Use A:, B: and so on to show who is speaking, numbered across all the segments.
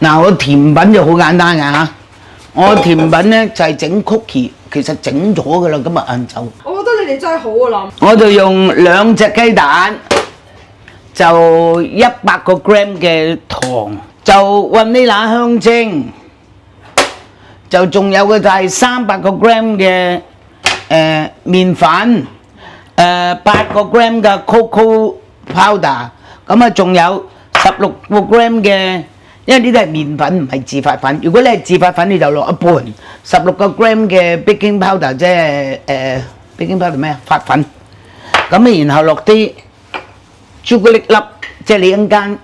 A: 嗱，我甜品就好簡單㗎嚇，我甜品咧就係整 cookie，其實整咗㗎啦，今日晏晝。
B: 我覺得你哋真係好啊諗。
A: 我就用2隻雞蛋，就100個 gram 嘅糖，就雲呢拿香精，就仲有嘅就係300個 gram 嘅麵粉，8個 gram 嘅 cocoa powder，咁啊仲有16個 gram 嘅。因為呢啲係麵粉，唔係自發粉。如果你係自發粉，你就落一半，16個 gram 嘅 baking powder， 即係baking powder 咩啊？發粉。咁然後落啲朱古力粒，即係你一陣間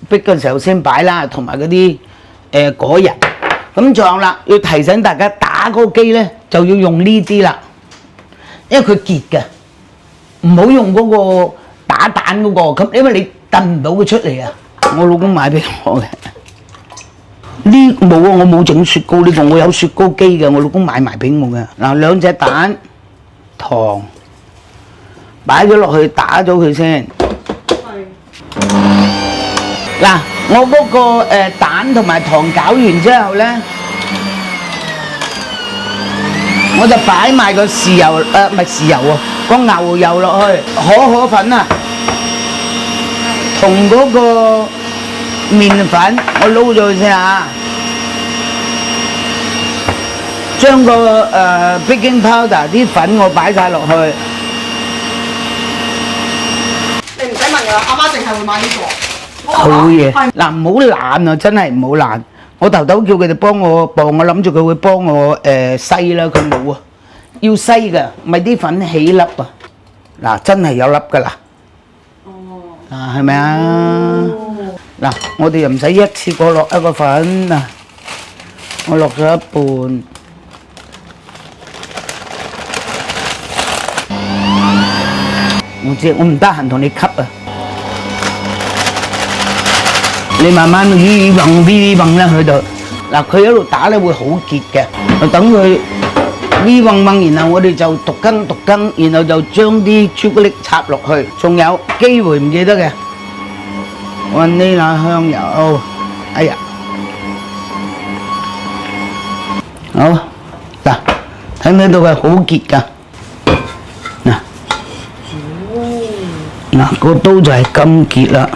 A: 逼嘅時候先擺啦，同埋嗰啲果仁。咁仲有啦，要提醒大家打嗰個機咧，就要用呢啲啦，因為佢結嘅，唔好用嗰個打蛋嗰個，咁因為你燉唔到佢出嚟啊。我老公買俾我嘅。呢冇啊！我冇整雪糕呢個，我有雪糕機嘅，我老公買埋俾我嘅。嗱，2隻蛋、糖擺咗落去打咗佢先。係。嗱，我嗰個蛋同埋糖攪完之後咧，我就擺埋個豉油唔係豉油喎，個牛油落去，可粉啊，同嗰個麵粉我撈咗佢先嚇，將個baking powder 啲粉我擺晒落去。
B: 你唔使問㗎啦，阿媽淨係會買呢個。
A: 好嘢！嗱，唔好懶啊，真係唔好懶。我頭頭叫佢哋幫我磅，我諗住佢會幫我篩啦，佢冇啊，要篩㗎，咪啲粉起粒啊！嗱，真係有粒㗎啦。哦。啊，係咪啊？嗱，我哋又唔使一次過落一個粉嗱，我落咗一半。我知，我唔得閒同你吸啊！你慢慢微混啦佢度，嗱佢一路打咧會好結嘅，就等佢微混，然後我哋就逐根，然後就將啲朱古力插落去，仲有機會唔記得嘅。雲呢拿香油，哎呀，好嗱，睇唔睇到佢好結㗎？嗱，個刀就係咁結啦。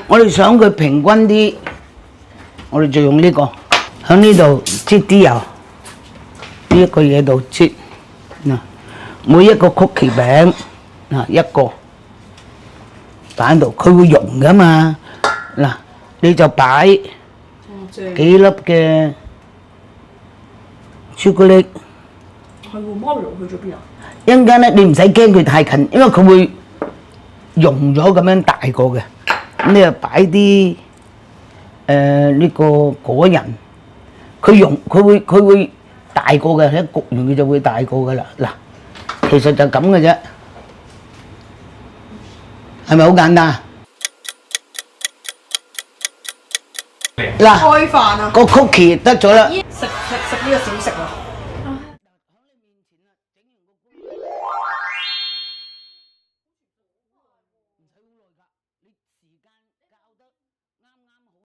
A: 我哋想佢平均啲，我哋就用呢個喺呢度擠啲油，呢一個嘢度擠嗱，每一個曲奇餅嗱一個。擺喺度，佢會溶噶嘛？嗱，你就擺幾粒嘅朱古力。
B: 係喎，Mario去咗邊啊？
A: 一陣間咧，你唔使驚佢太近，因為佢會溶咗咁樣大個嘅。咁你就擺啲呢個果仁，佢會大個嘅，一焗完佢就會大個噶啦。嗱，其實就咁嘅啫。係咪好簡單？嗱，
B: 開飯啊！
A: 個 cookie 得咗啦。
B: 食呢個小食。